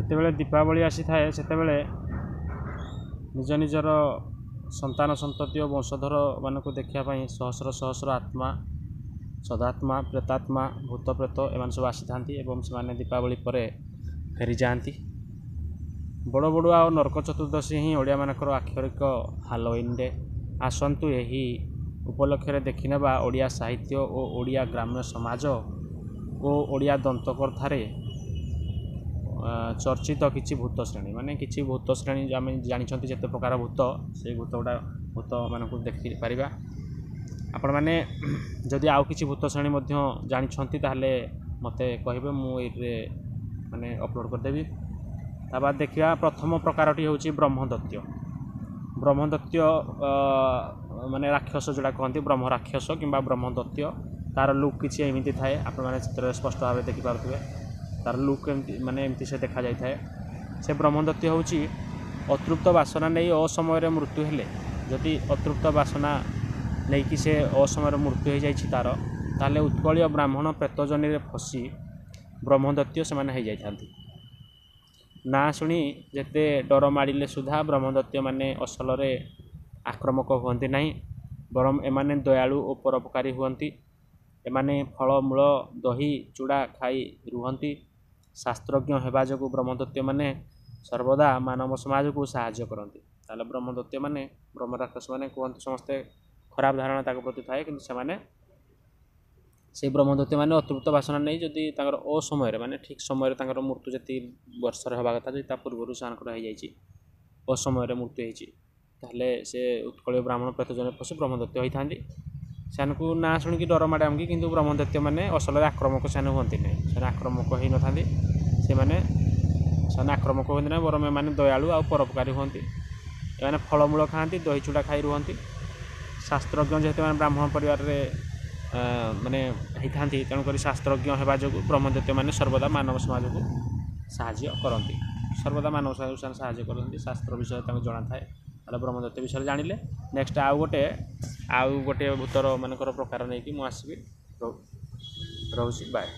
ଯେତେବେଳେ ଦୀପାବଳି ଆସିଥାଏ ସେତେବେଳେ ନିଜ ନିଜର ସନ୍ତାନ ସନ୍ତତି ଓ ବଂଶଧର ମାନଙ୍କୁ ଦେଖିବା ପାଇଁ ସହସ୍ର ସହସ୍ର ଆତ୍ମା, ସଦାତ୍ମା, ପ୍ରେତାତ୍ମା, ଭୂତ ପ୍ରେତ ଏମାନେ ସବୁ ଆସିଥାନ୍ତି ଏବଂ ସେମାନେ ଦୀପାବଳି ପରେ ଫେରିଯାଆନ୍ତି। ବଡ଼ ବଡ଼ୁଆ ଓ ନରକ ଚତୁର୍ଦ୍ଦଶୀ ହିଁ ଓଡ଼ିଆମାନଙ୍କର ଆକ୍ଷରିକ ହାଲୋଇନ୍ ଡେ। ଆସନ୍ତୁ ଏହି ଉପଲକ୍ଷରେ ଦେଖିନେବା ଓଡ଼ିଆ ସାହିତ୍ୟ ଓ ଓଡ଼ିଆ ଗ୍ରାମ୍ୟ ସମାଜ ଓ ଓଡ଼ିଆ ଦନ୍ତକଥାରେ ଚର୍ଚ୍ଚିତ କିଛି ଭୂତ ଶ୍ରେଣୀ, ମାନେ କିଛି ଭୂତ ଶ୍ରେଣୀ ଆମେ ଜାଣିଛନ୍ତି ଯେତେ ପ୍ରକାର ଭୂତ, ସେଇ ଭୂତମାନଙ୍କୁ ଦେଖିପାରିବା। ଆପଣମାନେ ଯଦି ଆଉ କିଛି ଭୂତ ଶ୍ରେଣୀ ମଧ୍ୟ ଜାଣିଛନ୍ତି ତାହେଲେ ମୋତେ କହିବେ, ମୁଁ ଏଇଥିରେ ମାନେ ଅପଲୋଡ଼ କରିଦେବି। ତା ବାଦ ଦେଖିବା ପ୍ରଥମ ପ୍ରକାରଟି ହେଉଛି ବ୍ରହ୍ମଦୈତ୍ୟ। ବ୍ରହ୍ମଦୈତ୍ୟ ମାନେ ରାକ୍ଷସ ଯେଉଁଟା କହନ୍ତି, ବ୍ରହ୍ମ ରାକ୍ଷସ କିମ୍ବା ବ୍ରହ୍ମଦୈତ୍ୟ। ତା'ର ଲୁକ୍ କିଛି ଏମିତି ଥାଏ, ଆପଣମାନେ ଚିତ୍ରରେ ସ୍ପଷ୍ଟ ଭାବରେ ଦେଖିପାରୁଥିବେ। ତା'ର ଲୁକ୍ ଏମିତି ସେ ଦେଖାଯାଇଥାଏ। ସେ ବ୍ରହ୍ମଦୈତ୍ୟ ହେଉଛି ଅତୃପ୍ତ ବାସନା ନେଇ ଅସମୟରେ ମୃତ୍ୟୁ ହେଲେ, ଯଦି ଅତୃପ୍ତ ବାସନା ନେଇକି ସେ ଅସମୟରେ ମୃତ୍ୟୁ ହୋଇଯାଇଛି ତାହେଲେ ଉତ୍କଳୀୟ ବ୍ରାହ୍ମଣ ପ୍ରେତଜନିରେ ଫସି ବ୍ରହ୍ମଦୈତ୍ୟ ସେମାନେ ହୋଇଯାଇଥାନ୍ତି। ନାଁ ଶୁଣି ଯେତେ ଡର ମାଡ଼ିଲେ ସୁଦ୍ଧା ବ୍ରହ୍ମଦୈତ୍ୟମାନେ ଅସଲରେ ଆକ୍ରମକ ହୁଅନ୍ତି ନାହିଁ, ବରଂ ଏମାନେ ଦୟାଳୁ ଓ ପରୋପକାରୀ ହୁଅନ୍ତି। ଏମାନେ ଫଳମୂଳ, ଦହି, ଚୂଡ଼ା ଖାଇ ରୁହନ୍ତି। ଶାସ୍ତ୍ରଜ୍ଞ ହେବା ଯୋଗୁଁ ବ୍ରହ୍ମଦୈତ୍ୟମାନେ ସର୍ବଦା ମାନବ ସମାଜକୁ ସାହାଯ୍ୟ କରନ୍ତି। ତାହେଲେ ବ୍ରହ୍ମଦୈତ୍ୟମାନେ, ବ୍ରହ୍ମ ରାକ୍ଷସମାନେ କୁହନ୍ତି ସମସ୍ତେ ଖରାପ ଧାରଣା ତାଙ୍କ ପ୍ରତି ଥାଏ, କିନ୍ତୁ ସେମାନେ ସେଇ ବ୍ରହ୍ମଦୈତ୍ୟମାନେ ଅତୃପ୍ତ ବାସନା ନେଇ ଯଦି ତାଙ୍କର ଅସମୟରେ, ମାନେ ଠିକ୍ ସମୟରେ ତାଙ୍କର ମୃତ୍ୟୁ ଯେତିକି ବର୍ଷରେ ହେବା କଥା, ଯଦି ତା ପୂର୍ବରୁ ସେମାନଙ୍କର ହୋଇଯାଇଛି, ଅସମୟରେ ମୃତ୍ୟୁ ହୋଇଛି, ତାହେଲେ ସେ ଉତ୍କଳୀୟ ବ୍ରାହ୍ମଣ ପ୍ରେତଜନିରେ ଫସି ବ୍ରହ୍ମଦୈତ୍ୟ ହୋଇଥାନ୍ତି। ସେମାନଙ୍କୁ ନାଁ ଶୁଣିକି ଡର ମାଡ଼େ ଆମକୁ, କିନ୍ତୁ ବ୍ରହ୍ମଦୈତ୍ୟମାନେ ଅସଲରେ ଆକ୍ରମକ ସେମାନେ ହୁଅନ୍ତି ନାହିଁ। ସେମାନେ ଆକ୍ରମକ ହୋଇନଥାନ୍ତି, ସେମାନେ ଆକ୍ରମକ ହୁଅନ୍ତି ନାହିଁ, ବରଂ ଏମାନେ ଦୟାଳୁ ଆଉ ପରୋପକାରୀ ହୁଅନ୍ତି। ଏମାନେ ଫଳମୂଳ ଖାଆନ୍ତି, ଦହି ଚୂଡ଼ା ଖାଇ ରୁହନ୍ତି। ଶାସ୍ତ୍ରଜ୍ଞ ଯେହେତୁ ଏମାନେ ବ୍ରାହ୍ମଣ ପରିବାରରେ ମାନେ ହେଇଥାନ୍ତି, ତେଣୁକରି ଶାସ୍ତ୍ରଜ୍ଞ ହେବା ଯୋଗୁଁ ବ୍ରହ୍ମଦୈତ୍ୟମାନେ ସର୍ବଦା ମାନବ ସମାଜକୁ ସାହାଯ୍ୟ କରନ୍ତି। ସର୍ବଦା ମାନବ ସମାଜକୁ ସେମାନେ ସାହାଯ୍ୟ କରନ୍ତି, ଶାସ୍ତ୍ର ବିଷୟରେ ତାଙ୍କୁ ଜଣାଥାଏ। ତାହେଲେ ବ୍ରହ୍ମଦୈତ୍ୟ ବିଷୟରେ ଜାଣିଲେ। ନେକ୍ସଟ ଆଉ ଗୋଟେ ଭୂତର ମାନଙ୍କର ପ୍ରକାର ନେଇକି ମୁଁ ଆସିବି। ରହୁଛି, ବାଏ।